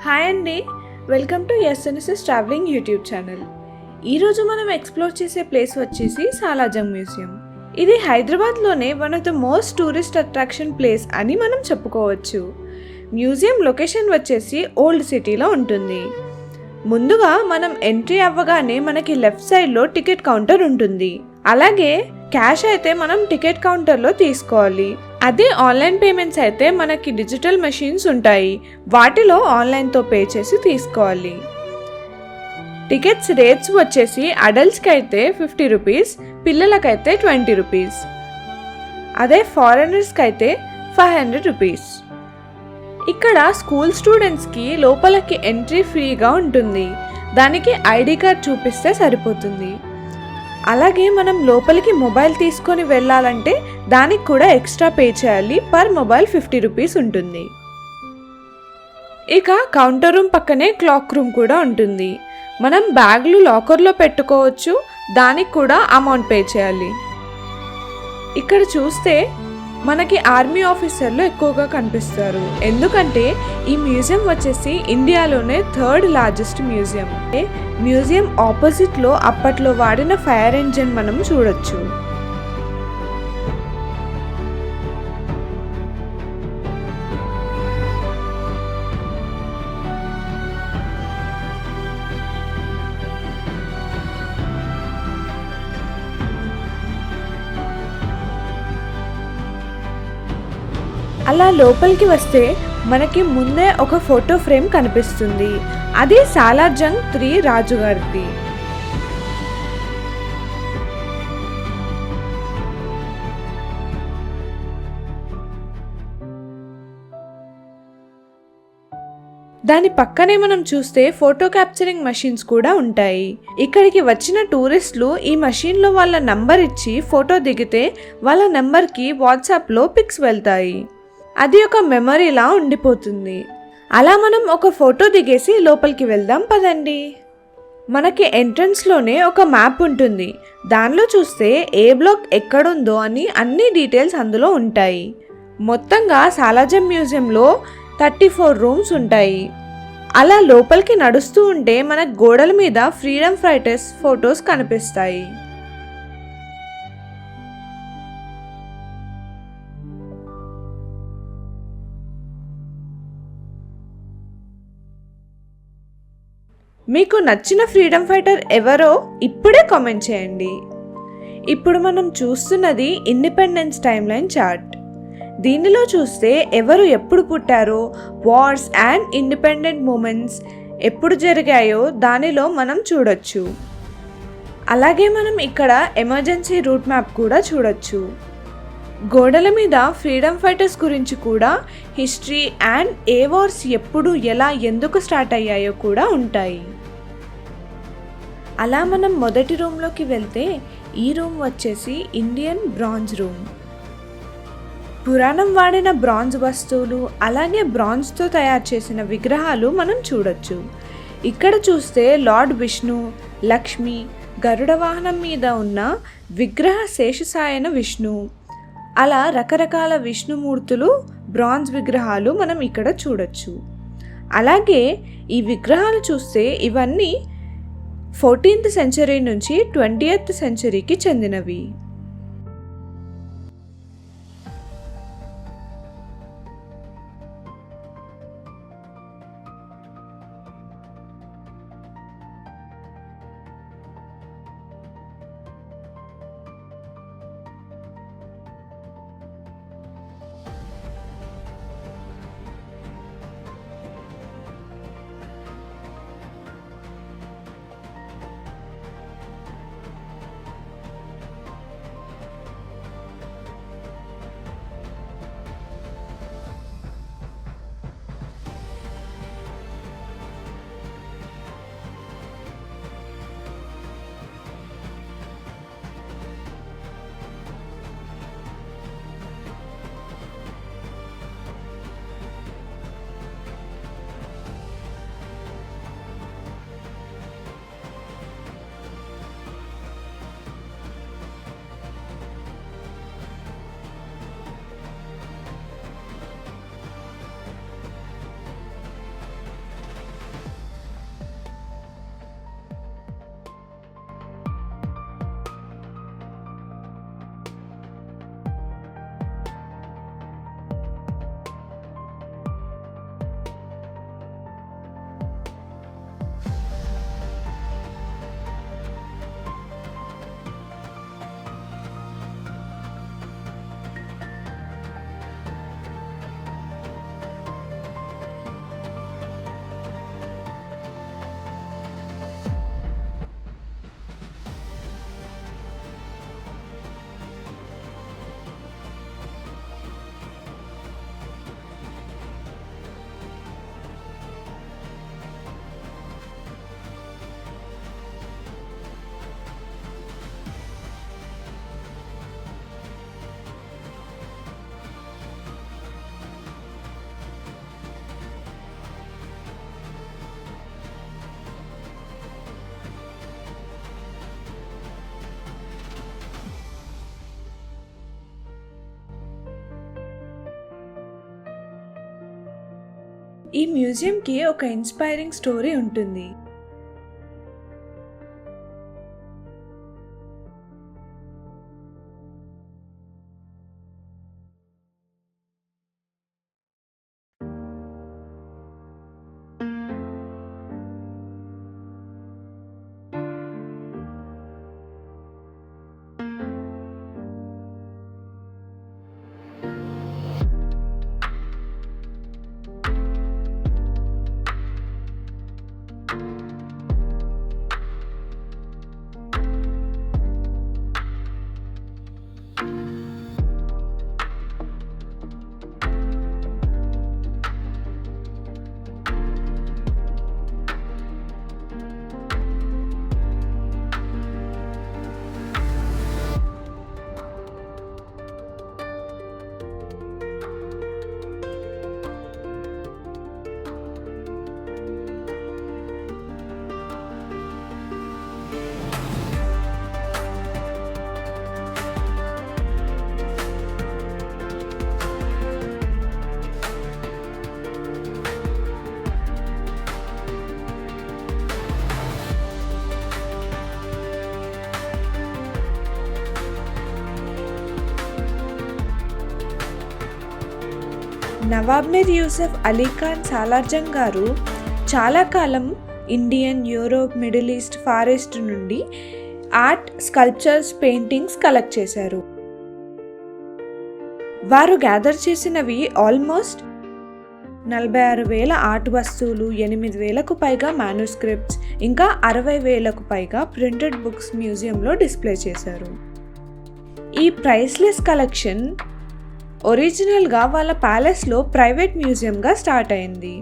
Hi అండి, welcome to SNSS traveling YouTube channel. ఈరోజు మనం ఎక్స్ప్లోర్ చేసే ప్లేస్ వచ్చేసి సాలార్జంగ్ మ్యూజియం. ఇది హైదరాబాద్లోనే one of the most tourist attraction place అని మనం చెప్పుకోవచ్చు. మ్యూజియం లొకేషన్ వచ్చేసి ఓల్డ్ సిటీలో ఉంటుంది. ముందుగా మనం ఎంట్రీ అవ్వగానే మనకి లెఫ్ట్ సైడ్లో టికెట్ కౌంటర్ ఉంటుంది. అలాగే క్యాష్ అయితే మనం టికెట్ కౌంటర్లో తీసుకోవాలి. అదే ఆన్లైన్ పేమెంట్స్ అయితే మనకి డిజిటల్ మెషిన్స్ ఉంటాయి, వాటిలో ఆన్లైన్తో పే చేసి తీసుకోవాలి. టికెట్స్ రేట్స్ వచ్చేసి అడల్ట్స్కి అయితే 50 రూపీస్, పిల్లలకైతే 20 రూపీస్. అదే ఫారినర్స్కి అయితే 500 రూపీస్. ఇక్కడ స్కూల్ స్టూడెంట్స్కి లోపలికి ఎంట్రీ ఫ్రీగా ఉంటుంది. దానికి ఐడి కార్డ్ చూపిస్తే సరిపోతుంది. అలాగే మనం లోపలికి మొబైల్ తీసుకొని వెళ్ళాలంటే దానికి కూడా ఎక్స్ట్రా పే చేయాలి. పర్ మొబైల్ 50 రూపీస్ ఉంటుంది. ఇక కౌంటర్ రూమ్ పక్కనే క్లాక్ రూమ్ కూడా ఉంటుంది. మనం బ్యాగ్లు లాకర్లో పెట్టుకోవచ్చు, దానికి కూడా అమౌంట్ పే చేయాలి. ఇక్కడ చూస్తే మనకి ఆర్మీ ఆఫీసర్లు ఎక్కువగా కనిపిస్తారు. ఎందుకంటే ఈ మ్యూజియం వచ్చేసి ఇండియాలోనే 3rd లార్జెస్ట్ మ్యూజియం. మ్యూజియం ఆపోజిట్లో అప్పట్లో వాడిన ఫైర్ ఇంజిన్ మనం చూడొచ్చు. అలా లోపలికి వస్తే మనకి ముందే ఒక ఫోటో ఫ్రేమ్ కనిపిస్తుంది. అది సాలార్జంగ్ 3 రాజుగారిది. దాని పక్కనే మనం చూస్తే ఫోటో క్యాప్చరింగ్ మెషిన్స్ కూడా ఉంటాయి. ఇక్కడికి వచ్చిన టూరిస్టులు ఈ మెషిన్లో వాళ్ళ నంబర్ ఇచ్చి ఫోటో దిగితే వాళ్ళ నెంబర్కి వాట్సాప్లో పిక్స్ వెళ్తాయి. అది ఒక మెమరీలా ఉండిపోతుంది. అలా మనం ఒక ఫోటో దిగేసి లోపలికి వెళ్దాం పదండి. మనకి ఎంట్రన్స్లోనే ఒక మ్యాప్ ఉంటుంది. దానిలో చూస్తే ఏ బ్లాక్ ఎక్కడుందో అని అన్ని డీటెయిల్స్ అందులో ఉంటాయి. మొత్తంగా సాలార్జంగ్ మ్యూజియంలో 34 రూమ్స్ ఉంటాయి. అలా లోపలికి నడుస్తూ ఉంటే మనకు గోడల మీద ఫ్రీడమ్ ఫైటర్స్ ఫొటోస్ కనిపిస్తాయి. మీకు నచ్చిన ఫ్రీడమ్ ఫైటర్ ఎవరో ఇప్పుడే కామెంట్ చేయండి. ఇప్పుడు మనం చూస్తున్నది ఇండిపెండెన్స్ టైమ్ లైన్ చార్ట్. దీనిలో చూస్తే ఎవరు ఎప్పుడు పుట్టారో, వార్స్ అండ్ ఇండిపెండెంట్ మూమెంట్స్ ఎప్పుడు జరిగాయో దానిలో మనం చూడొచ్చు. అలాగే మనం ఇక్కడ ఎమర్జెన్సీ రూట్ మ్యాప్ కూడా చూడొచ్చు. గోడల మీద ఫ్రీడమ్ ఫైటర్స్ గురించి కూడా హిస్టరీ అండ్ ఏ వార్స్ ఎప్పుడు ఎలా ఎందుకు స్టార్ట్ అయ్యాయో కూడా ఉంటాయి. అలా మనం మొదటి రూమ్లోకి వెళ్తే ఈ రూమ్ వచ్చేసి ఇండియన్ బ్రాంజ్ రూమ్. పురాణం వాడిన బ్రాంజ్ వస్తువులు అలాగే బ్రాంజ్తో తయారు చేసిన విగ్రహాలు మనం చూడొచ్చు. ఇక్కడ చూస్తే లార్డ్ విష్ణు, లక్ష్మి గరుడ వాహనం మీద ఉన్న విగ్రహ శేషసాయన విష్ణు, అలా రకరకాల విష్ణుమూర్తులు బ్రాంజ్ విగ్రహాలు మనం ఇక్కడ చూడొచ్చు. అలాగే ఈ విగ్రహాలు చూస్తే ఇవన్నీ 14th సెంచరీ నుంచి 20th సెంచరీకి చెందినవి. ఈ మ్యూజియంకి ఒక ఇన్స్పైరింగ్ స్టోరీ ఉంటుంది. నవాబ్ మీర్ యూసఫ్ అలీ ఖాన్ సాలార్జంగ్ గారు చాలా కాలం Indian, Europe, Middle East, Far East నుండి ఆర్ట్, స్కల్ప్చర్స్, పెయింటింగ్స్ కలెక్ట్ చేశారు. వారు గ్యాదర్ చేసినవి ఆల్మోస్ట్ 46,000 ఆర్ట్ వస్తువులు, 8,000కు పైగా మాన్యుస్క్రిప్ట్స్, ఇంకా 60,000కు పైగా ప్రింటెడ్ బుక్స్ మ్యూజియంలో డిస్ప్లే చేశారు. ఈ ప్రైస్లెస్ కలెక్షన్ ఒరిజినల్గా వాళ్ళ ప్యాలెస్లో ప్రైవేట్ మ్యూజియంగా స్టార్ట్ అయింది.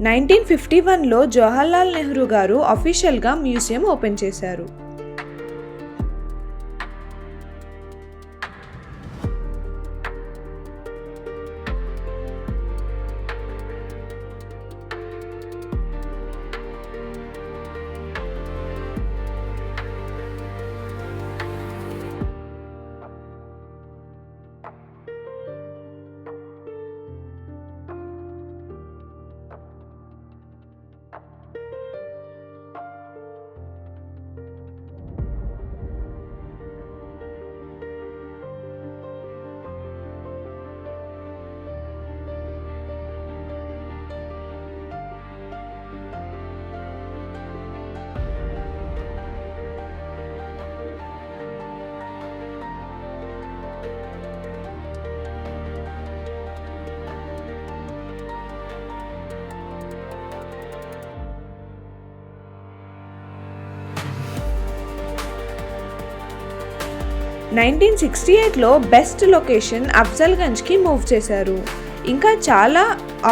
1951లో జవహర్లాల్ నెహ్రూ గారు అఫీషియల్గా మ్యూజియం ఓపెన్ చేశారు. నైన్టీన్ 1968లో బెస్ట్ లొకేషన్ అఫ్జల్గంజ్కి మూవ్ చేశారు. ఇంకా చాలా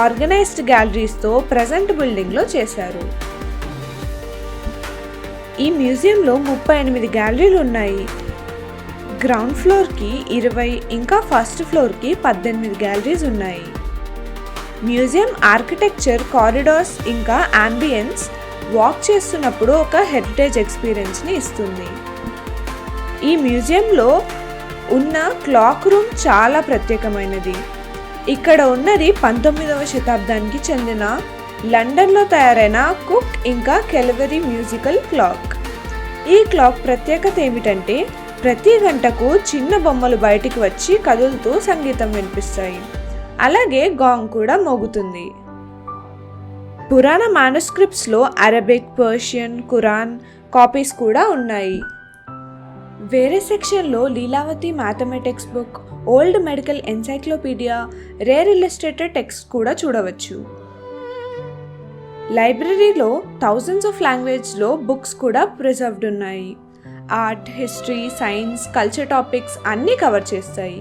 ఆర్గనైజ్డ్ గ్యాలరీస్తో ప్రజెంట్ బిల్డింగ్లో చేశారు. ఈ మ్యూజియంలో 38 గ్యాలరీలు ఉన్నాయి. గ్రౌండ్ ఫ్లోర్కి 20, ఇంకా ఫస్ట్ ఫ్లోర్కి 18 గ్యాలరీస్ ఉన్నాయి. మ్యూజియం ఆర్కిటెక్చర్, కారిడార్స్, ఇంకా అంబియన్స్ వాక్ చేస్తున్నప్పుడు ఒక హెరిటేజ్ ఎక్స్పీరియన్స్ని ఇస్తుంది. ఈ మ్యూజియంలో ఉన్న క్లాక్ రూమ్ చాలా ప్రత్యేకమైనది. ఇక్కడ ఉన్నది 19వ శతాబ్దానికి చెందిన లండన్లో తయారైన కుక్ ఇంకా కెలవరీ మ్యూజికల్ క్లాక్. ఈ క్లాక్ ప్రత్యేకత ఏమిటంటే ప్రతి గంటకు చిన్న బొమ్మలు బయటికి వచ్చి కదులుతూ సంగీతం వినిపిస్తాయి. అలాగే గాంగ్ కూడా మోగుతుంది. పురాణ మాన్యుస్క్రిప్ట్స్లో అరబిక్, పర్షియన్, ఖురాన్ కాపీస్ కూడా ఉన్నాయి. వేరే సెక్షన్లో Lilavati mathematics book, old medical encyclopedia, rare illustrated text కూడా చూడవచ్చు. లైబ్రరీలో థౌజండ్స్ ఆఫ్ లాంగ్వేజ్లో బుక్స్ కూడా ప్రిజర్వ్డ్ ఉన్నాయి. Art, history, science, culture topics అన్నీ కవర్ చేస్తాయి.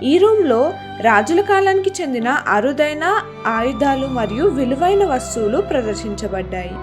ఈ రూమ్లో రాజుల కాలానికి చెందిన అరుదైన ఆయుధాలు మరియు విలువైన వస్తువులు ప్రదర్శించబడ్డాయి.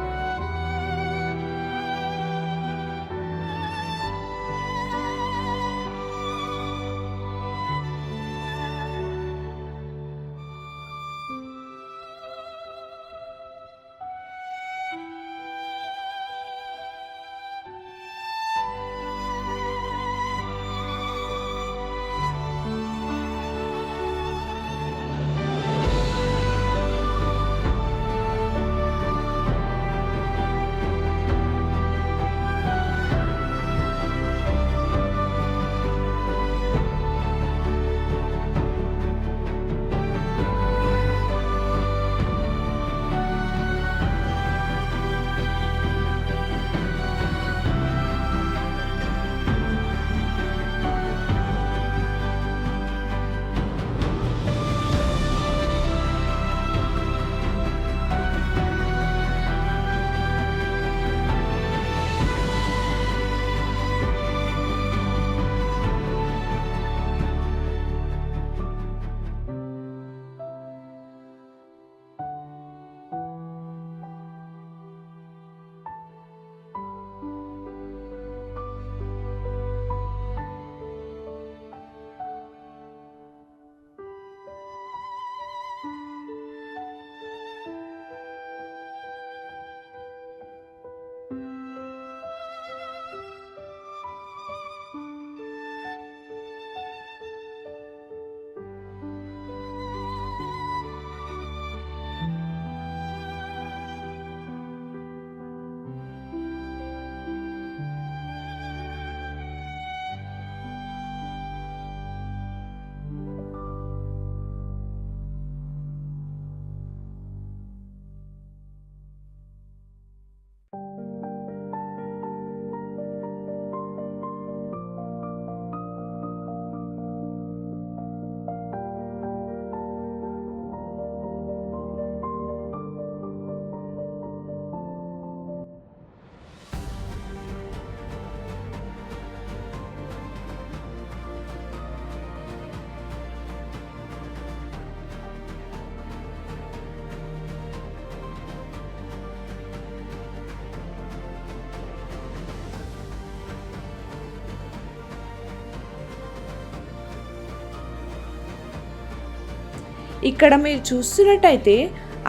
ఇక్కడ మీరు చూస్తున్నట్టయితే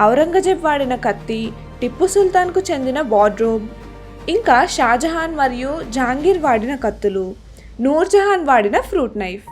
ఔరంగజేబ్ వాడిన కత్తి, టిప్పు సుల్తాన్కు చెందిన వార్డ్రోబ్, ఇంకా షాజహాన్ మరియు జహాంగీర్ వాడిన కత్తులు, నూర్జహాన్ వాడిన ఫ్రూట్ నైఫ్.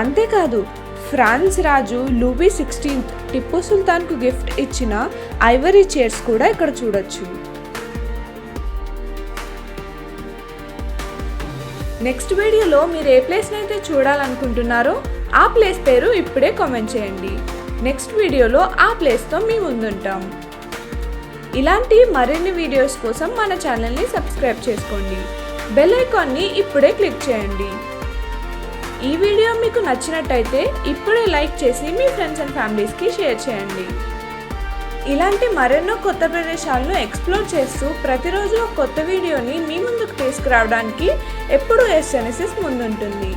అంతేకాదు ఫ్రాన్స్ రాజు లూబీ 16th టిప్పు సుల్తాన్కు గిఫ్ట్ ఇచ్చిన ఐవరీ చైర్స్ కూడా ఇక్కడ చూడొచ్చు. నెక్స్ట్ వీడియోలో మీరు ఏ ప్లేస్ని అయితే చూడాలనుకుంటున్నారో ఆ ప్లేస్ పేరు ఇప్పుడే కామెంట్ చేయండి. నెక్స్ట్ వీడియోలో ఆ ప్లేస్తో మీ ముందుంటాం. ఇలాంటి మరిన్ని వీడియోస్ కోసం మన ఛానల్ని సబ్స్క్రైబ్ చేసుకోండి. బెల్ ఐకాన్ని ఇప్పుడే క్లిక్ చేయండి. ఈ వీడియో మీకు నచ్చినట్టయితే ఇప్పుడే లైక్ చేసి మీ ఫ్రెండ్స్ అండ్ ఫ్యామిలీస్కి షేర్ చేయండి. ఇలాంటి మరెన్నో కొత్త ప్రదేశాలను ఎక్స్ప్లోర్ చేస్తూ ప్రతిరోజు ఒక కొత్త వీడియోని మీ ముందుకు తీసుకురావడానికి ఎప్పుడూ ఎస్ఎన్ఎస్ఎస్ ముందుంటుంది.